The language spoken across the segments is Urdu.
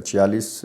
46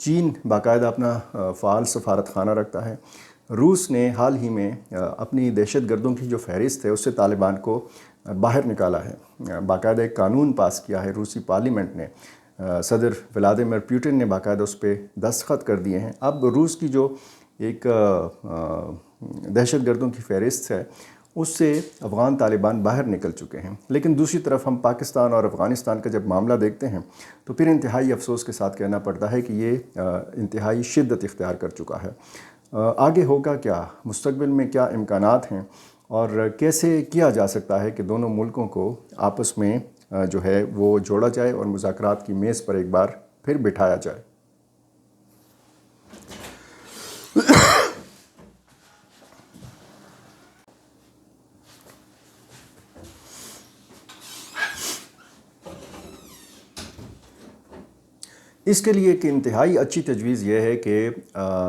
چین باقاعدہ اپنا فعال سفارت خانہ رکھتا ہے۔ روس نے حال ہی میں اپنی دہشت گردوں کی جو فہرست ہے اس سے طالبان کو باہر نکالا ہے، باقاعدہ ایک قانون پاس کیا ہے روسی پارلیمنٹ نے، صدر ولادیمیر پوٹن نے باقاعدہ اس پہ دستخط کر دیے ہیں۔ اب روس کی جو ایک دہشت گردوں کی فہرست ہے اس سے افغان طالبان باہر نکل چکے ہیں، لیکن دوسری طرف ہم پاکستان اور افغانستان کا جب معاملہ دیکھتے ہیں تو پھر انتہائی افسوس کے ساتھ کہنا پڑتا ہے کہ یہ انتہائی شدت اختیار کر چکا ہے۔ آگے ہوگا کیا، مستقبل میں کیا امکانات ہیں اور کیسے کیا جا سکتا ہے کہ دونوں ملکوں کو آپس میں جو ہے وہ جوڑا جائے اور مذاکرات کی میز پر ایک بار پھر بٹھایا جائے۔ اس کے لیے ایک انتہائی اچھی تجویز یہ ہے کہ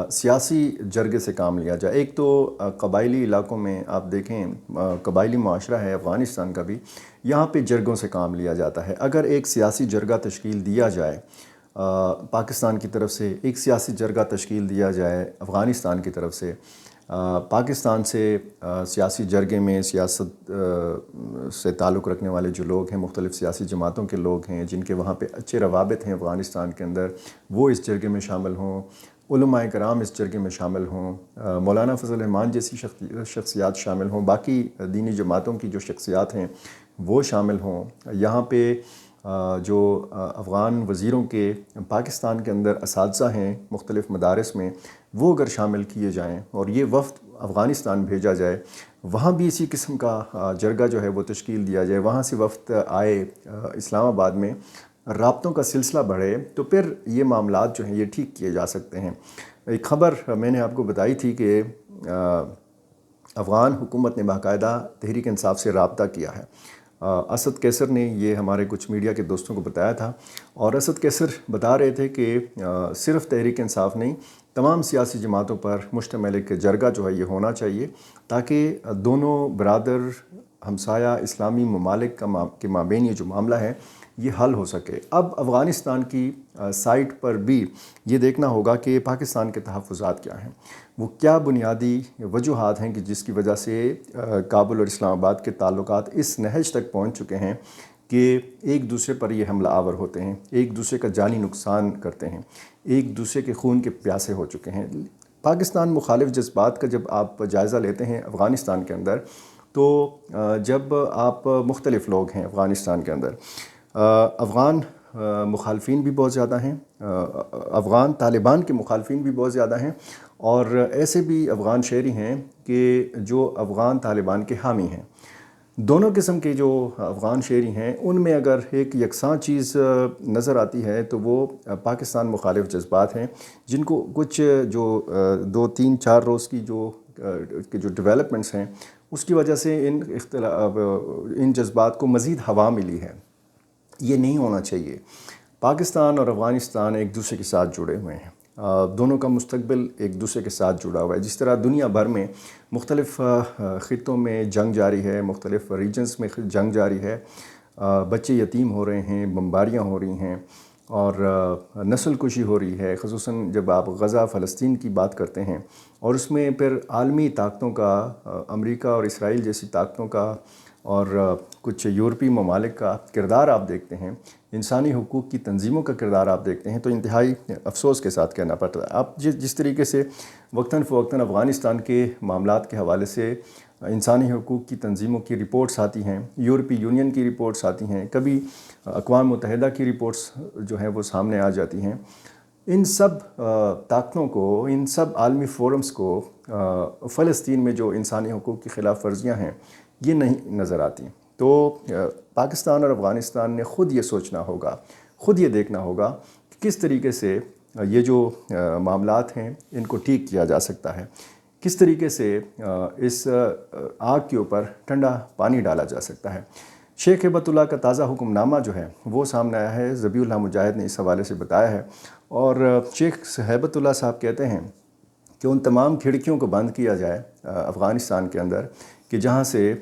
سیاسی جرگے سے کام لیا جائے۔ ایک تو قبائلی علاقوں میں آپ دیکھیں، قبائلی معاشرہ ہے افغانستان کا بھی، یہاں پہ جرگوں سے کام لیا جاتا ہے۔ اگر ایک سیاسی جرگہ تشکیل دیا جائے پاکستان کی طرف سے، ایک سیاسی جرگہ تشکیل دیا جائے افغانستان کی طرف سے، پاکستان سے سیاسی جرگے میں سیاست سے تعلق رکھنے والے جو لوگ ہیں، مختلف سیاسی جماعتوں کے لوگ ہیں جن کے وہاں پہ اچھے روابط ہیں افغانستان کے اندر، وہ اس جرگے میں شامل ہوں، علماء کرام اس جرگے میں شامل ہوں، مولانا فضل الرحمان جیسی شخصیات شامل ہوں، باقی دینی جماعتوں کی جو شخصیات ہیں وہ شامل ہوں، یہاں پہ جو افغان وزیروں کے پاکستان کے اندر اساتذہ ہیں مختلف مدارس میں، وہ اگر شامل کیے جائیں اور یہ وفد افغانستان بھیجا جائے، وہاں بھی اسی قسم کا جرگہ جو ہے وہ تشکیل دیا جائے، وہاں سے وفد آئے اسلام آباد میں، رابطوں کا سلسلہ بڑھے، تو پھر یہ معاملات جو ہیں یہ ٹھیک کیے جا سکتے ہیں۔ ایک خبر میں نے آپ کو بتائی تھی کہ افغان حکومت نے باقاعدہ تحریک انصاف سے رابطہ کیا ہے۔ اسد کیسر نے یہ ہمارے کچھ میڈیا کے دوستوں کو بتایا تھا، اور اسد کیسر بتا رہے تھے کہ صرف تحریک انصاف نہیں، تمام سیاسی جماعتوں پر مشتمل ایک جرگہ جو ہے یہ ہونا چاہیے تاکہ دونوں برادر ہمسایہ اسلامی ممالک کے مابین یہ جو معاملہ ہے یہ حل ہو سکے۔ اب افغانستان کی سائٹ پر بھی یہ دیکھنا ہوگا کہ پاکستان کے تحفظات کیا ہیں، وہ کیا بنیادی وجوہات ہیں کہ جس کی وجہ سے کابل اور اسلام آباد کے تعلقات اس نہج تک پہنچ چکے ہیں کہ ایک دوسرے پر یہ حملہ آور ہوتے ہیں، ایک دوسرے کا جانی نقصان کرتے ہیں، ایک دوسرے کے خون کے پیاسے ہو چکے ہیں۔ پاکستان مخالف جذبات کا جب آپ جائزہ لیتے ہیں افغانستان کے اندر، تو جب آپ مختلف لوگ ہیں افغانستان کے اندر، افغان مخالفین بھی بہت زیادہ ہیں، افغان طالبان کے مخالفین بھی بہت زیادہ ہیں، اور ایسے بھی افغان شہری ہیں کہ جو افغان طالبان کے حامی ہیں۔ دونوں قسم کے جو افغان شہری ہیں ان میں اگر ایک یکساں چیز نظر آتی ہے تو وہ پاکستان مخالف جذبات ہیں، جن کو کچھ جو 2-3-4 روز کی جو ڈیولپمنٹس ہیں اس کی وجہ سے ان جذبات کو مزید ہوا ملی ہے۔ یہ نہیں ہونا چاہیے۔ پاکستان اور افغانستان ایک دوسرے کے ساتھ جڑے ہوئے ہیں، دونوں کا مستقبل ایک دوسرے کے ساتھ جڑا ہوا ہے۔ جس طرح دنیا بھر میں مختلف خطوں میں جنگ جاری ہے، مختلف ریجنز میں جنگ جاری ہے، بچے یتیم ہو رہے ہیں، بمباریاں ہو رہی ہیں اور نسل کشی ہو رہی ہے، خصوصاً جب آپ غزہ فلسطین کی بات کرتے ہیں، اور اس میں پھر عالمی طاقتوں کا، امریکہ اور اسرائیل جیسی طاقتوں کا اور کچھ یورپی ممالک کا کردار آپ دیکھتے ہیں، انسانی حقوق کی تنظیموں کا کردار آپ دیکھتے ہیں، تو انتہائی افسوس کے ساتھ کہنا پڑتا ہے۔ آپ جس طریقے سے وقتاً فوقتاً افغانستان کے معاملات کے حوالے سے انسانی حقوق کی تنظیموں کی رپورٹس آتی ہیں، یورپی یونین کی رپورٹس آتی ہیں، کبھی اقوام متحدہ کی رپورٹس جو ہیں وہ سامنے آ جاتی ہیں، ان سب طاقتوں کو، ان سب عالمی فورمز کو فلسطین میں جو انسانی حقوق کی خلاف ورزیاں ہیں یہ نہیں نظر آتی۔ تو پاکستان اور افغانستان نے خود یہ سوچنا ہوگا، خود یہ دیکھنا ہوگا کہ کس طریقے سے یہ جو معاملات ہیں ان کو ٹھیک کیا جا سکتا ہے، کس طریقے سے اس آگ کے اوپر ٹھنڈا پانی ڈالا جا سکتا ہے۔ شیخ ہیبت اللہ کا تازہ حکم نامہ جو ہے وہ سامنے آیا ہے، ذبیح اللہ مجاہد نے اس حوالے سے بتایا ہے، اور شیخ ہیبت اللہ صاحب کہتے ہیں کہ ان تمام کھڑکیوں کو بند کیا جائے افغانستان کے اندر کہ جہاں سے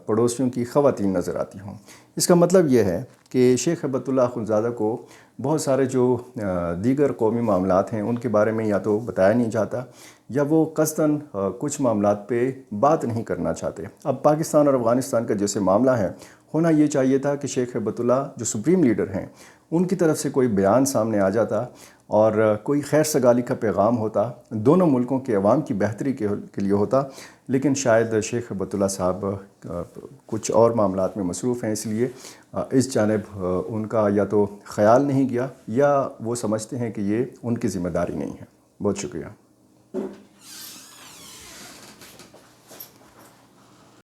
پڑوسیوں کی خواتین نظر آتی ہوں۔ اس کا مطلب یہ ہے کہ شیخ ہیبت اللہ اخندزادہ کو بہت سارے جو دیگر قومی معاملات ہیں ان کے بارے میں یا تو بتایا نہیں جاتا یا وہ قصداً کچھ معاملات پہ بات نہیں کرنا چاہتے۔ اب پاکستان اور افغانستان کا جیسے معاملہ ہے، ہونا یہ چاہیے تھا کہ شیخ ہیبت اللہ جو سپریم لیڈر ہیں ان کی طرف سے کوئی بیان سامنے آ جاتا اور کوئی خیر سگالی کا پیغام ہوتا، دونوں ملکوں کے عوام کی بہتری کے لیے ہوتا، لیکن شاید شیخ ہیبت اللہ صاحب کچھ اور معاملات میں مصروف ہیں، اس لیے اس جانب ان کا یا تو خیال نہیں گیا یا وہ سمجھتے ہیں کہ یہ ان کی ذمہ داری نہیں ہے۔ بہت شکریہ۔